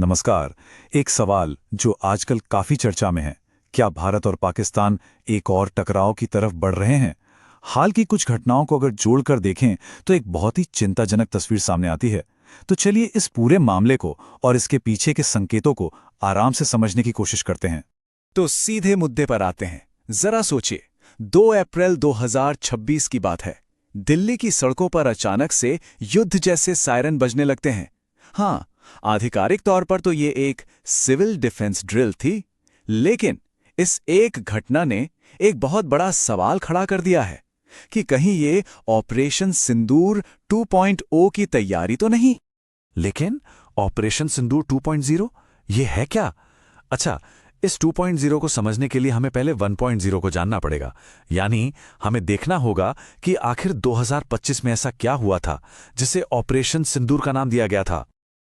नमस्कार। एक सवाल जो आजकल काफी चर्चा में है, क्या भारत और पाकिस्तान एक और टकराव की तरफ बढ़ रहे हैं? हाल की कुछ घटनाओं को अगर जोड़कर देखें तो एक बहुत ही चिंताजनक तस्वीर सामने आती है। तो चलिए इस पूरे मामले को और इसके पीछे के संकेतों को आराम से समझने की कोशिश करते हैं। तो सीधे मुद्दे पर आते हैं। जरा सोचिए, 2 अप्रैल 2026 की बात है। दिल्ली की सड़कों पर अचानक से युद्ध जैसे सायरन बजने लगते हैं। हाँ, आधिकारिक तौर पर तो ये एक सिविल डिफेंस ड्रिल थी, लेकिन इस एक घटना ने एक बहुत बड़ा सवाल खड़ा कर दिया है कि कहीं ये ऑपरेशन सिंदूर 2.0 की तैयारी तो नहीं। लेकिन ऑपरेशन सिंदूर 2.0 ये है क्या? अच्छा, इस 2.0 को समझने के लिए हमें पहले 1.0 को जानना पड़ेगा। यानी हमें देखना होगा कि आखिर 2025 में ऐसा क्या हुआ था जिसे ऑपरेशन सिंदूर का नाम दिया गया था।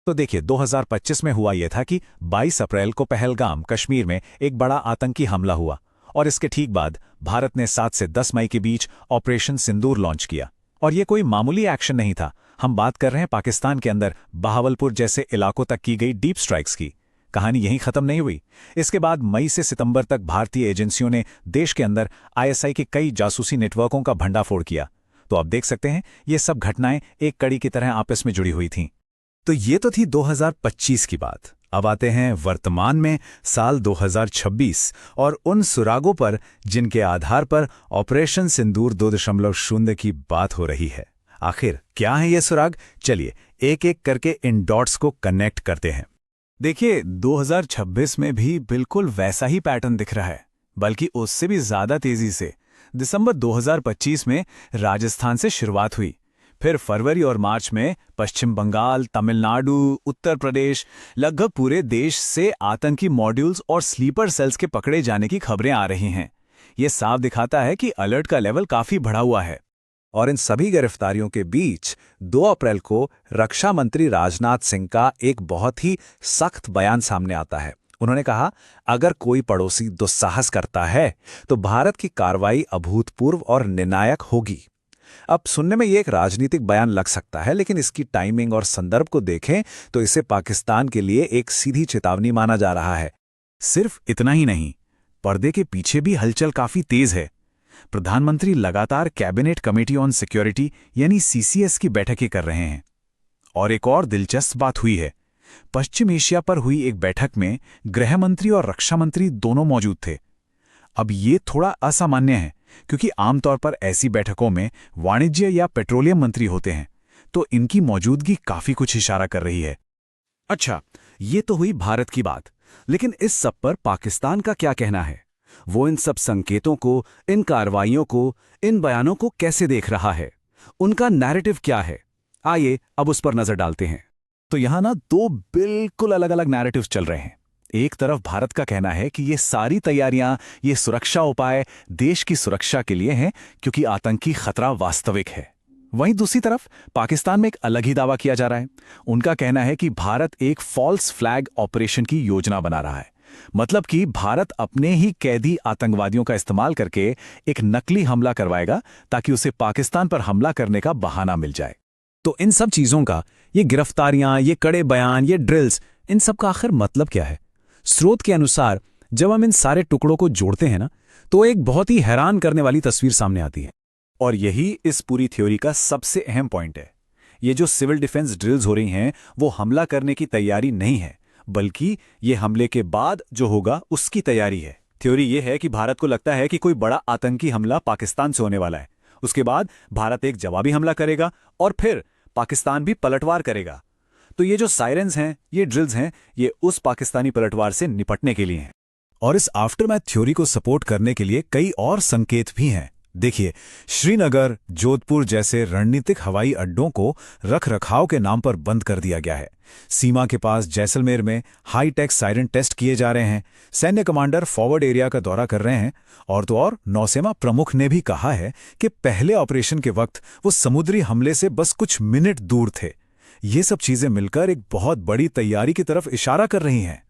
तो देखिए, 2025 में हुआ यह था कि 22 अप्रैल को पहलगाम, कश्मीर में एक बड़ा आतंकी हमला हुआ और इसके ठीक बाद भारत ने 7 से 10 मई के बीच ऑपरेशन सिंदूर लॉन्च किया। और ये कोई मामूली एक्शन नहीं था। हम बात कर रहे हैं पाकिस्तान के अंदर बहावलपुर जैसे इलाकों तक की गई डीप स्ट्राइक्स की। कहानी यहीं खत्म नहीं हुई। इसके बाद मई से सितंबर तक भारतीय एजेंसियों ने देश के अंदर आईएसआई के कई जासूसी नेटवर्कों का भंडाफोड़ किया। तो अब देख सकते हैं, ये सब घटनाएं एक कड़ी की तरह आपस में जुड़ी हुई थीं। तो ये तो थी 2025 की बात। अब आते हैं वर्तमान में, साल 2026 और उन सुरागों पर जिनके आधार पर ऑपरेशन सिंदूर 2.0 की बात हो रही है। आखिर क्या है ये सुराग? चलिए एक एक करके इन डॉट्स को कनेक्ट करते हैं। देखिए, 2026 में भी बिल्कुल वैसा ही पैटर्न दिख रहा है, बल्कि उससे भी ज्यादा तेजी से। दिसंबर 2025 में राजस्थान से शुरुआत हुई, फिर फरवरी और मार्च में पश्चिम बंगाल, तमिलनाडु, उत्तर प्रदेश, लगभग पूरे देश से आतंकी मॉड्यूल्स और स्लीपर सेल्स के पकड़े जाने की खबरें आ रही हैं। ये साफ दिखाता है कि अलर्ट का लेवल काफी बढ़ा हुआ है। और इन सभी गिरफ्तारियों के बीच 2 अप्रैल को रक्षा मंत्री राजनाथ सिंह का एक बहुत ही सख्त बयान सामने आता है। उन्होंने कहा, अगर कोई पड़ोसी दुस्साहस करता है तो भारत की कार्रवाई अभूतपूर्व और निर्णायक होगी। अब सुनने में ये एक राजनीतिक बयान लग सकता है, लेकिन इसकी टाइमिंग और संदर्भ को देखें तो इसे पाकिस्तान के लिए एक सीधी चेतावनी माना जा रहा है। सिर्फ इतना ही नहीं, पर्दे के पीछे भी हलचल काफी तेज है। प्रधानमंत्री लगातार कैबिनेट कमेटी ऑन सिक्योरिटी यानी सीसीएस की बैठकें कर रहे हैं। और एक और दिलचस्प बात हुई है। पश्चिम एशिया पर हुई एक बैठक में गृह मंत्री और रक्षा मंत्री दोनों मौजूद थे। अब ये थोड़ा असामान्य है, क्योंकि आमतौर पर ऐसी बैठकों में वाणिज्य या पेट्रोलियम मंत्री होते हैं, तो इनकी मौजूदगी काफी कुछ इशारा कर रही है। अच्छा, ये तो हुई भारत की बात, लेकिन इस सब पर पाकिस्तान का क्या कहना है? वो इन सब संकेतों को, इन कार्रवाइयों को, इन बयानों को कैसे देख रहा है? उनका नैरेटिव क्या है? आइए अब उस पर नजर डालते हैं। तो यहां ना 2 बिल्कुल अलग अलग नैरेटिव्स चल रहे हैं। एक तरफ भारत का कहना है कि ये सारी तैयारियां, ये सुरक्षा उपाय देश की सुरक्षा के लिए हैं, क्योंकि आतंकी खतरा वास्तविक है। वहीं दूसरी तरफ पाकिस्तान में एक अलग ही दावा किया जा रहा है। उनका कहना है कि भारत एक फॉल्स फ्लैग ऑपरेशन की योजना बना रहा है। मतलब कि भारत अपने ही कैदी आतंकवादियों का इस्तेमाल करके एक नकली हमला करवाएगा, ताकि उसे पाकिस्तान पर हमला करने का बहाना मिल जाए। तो इन सब चीजों का, ये गिरफ्तारियां, ये कड़े बयान, ये ड्रिल्स, इन सब का आखिर मतलब क्या है? स्रोत के अनुसार जब हम इन सारे टुकड़ों को जोड़ते हैं ना, तो एक बहुत ही हैरान करने वाली तस्वीर सामने आती है। और यही इस पूरी थ्योरी का सबसे अहम पॉइंट है। ये जो सिविल डिफेंस ड्रिल्स हो रही हैं, वो हमला करने की तैयारी नहीं है, बल्कि ये हमले के बाद जो होगा उसकी तैयारी है। थ्योरी ये है कि भारत को लगता है कि कोई बड़ा आतंकी हमला पाकिस्तान से होने वाला है। उसके बाद भारत एक जवाबी हमला करेगा और फिर पाकिस्तान भी पलटवार करेगा। तो ये जो साइरेंस हैं, ये ड्रिल्स हैं, ये उस पाकिस्तानी पलटवार से निपटने के लिए हैं। और इस आफ्टरमैथ थ्योरी को सपोर्ट करने के लिए कई और संकेत भी हैं। देखिए, श्रीनगर, जोधपुर जैसे रणनीतिक हवाई अड्डों को रखरखाव के नाम पर बंद कर दिया गया है। सीमा के पास जैसलमेर में हाई-टेक सायरन टेस्ट किए जा रहे हैं। सैन्य कमांडर फॉरवर्ड एरिया का दौरा कर रहे हैं। और तो और नौसेना प्रमुख ने भी कहा है कि पहले ऑपरेशन के वक्त वो समुद्री हमले से बस कुछ मिनट दूर थे। ये सब चीजें मिलकर एक बहुत बड़ी तैयारी की तरफ इशारा कर रही हैं।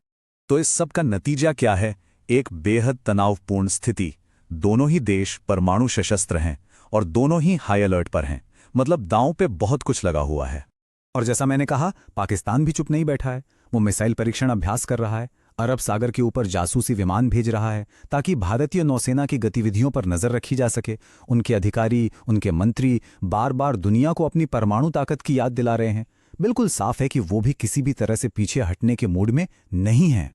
तो इस सब का नतीजा क्या है? एक बेहद तनावपूर्ण स्थिति। दोनों ही देश परमाणु सशस्त्र हैं और दोनों ही हाई अलर्ट पर हैं। मतलब दांव पे बहुत कुछ लगा हुआ है। और जैसा मैंने कहा, पाकिस्तान भी चुप नहीं बैठा है। वो मिसाइल परीक्षण अभ्यास कर रहा है, अरब सागर के ऊपर जासूसी विमान भेज रहा है ताकि भारतीय नौसेना की गतिविधियों पर नजर रखी जा सके। उनके अधिकारी, उनके मंत्री बार बार दुनिया को अपनी परमाणु ताकत की याद दिला रहे हैं। बिल्कुल साफ है कि वो भी किसी भी तरह से पीछे हटने के मूड में नहीं हैं।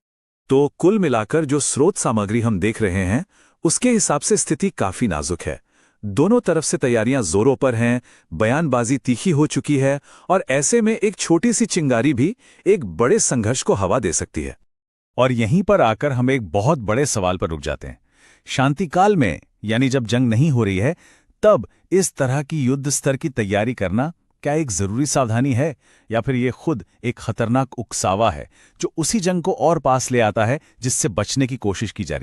तो कुल मिलाकर जो स्रोत सामग्री हम देख रहे हैं उसके हिसाब से स्थिति काफी नाजुक है। दोनों तरफ से तैयारियां जोरों पर हैं, बयानबाजी तीखी हो चुकी है और ऐसे में एक छोटी सी चिंगारी भी एक बड़े संघर्ष को हवा दे सकती है। और यहीं पर आकर हम एक बहुत बड़े सवाल पर रुक जाते हैं। शांतिकाल में, यानी जब जंग नहीं हो रही है, तब इस तरह की युद्ध स्तर की तैयारी करना क्या एक जरूरी सावधानी है, या फिर ये खुद एक खतरनाक उकसावा है जो उसी जंग को और पास ले आता है जिससे बचने की कोशिश की जा रही है?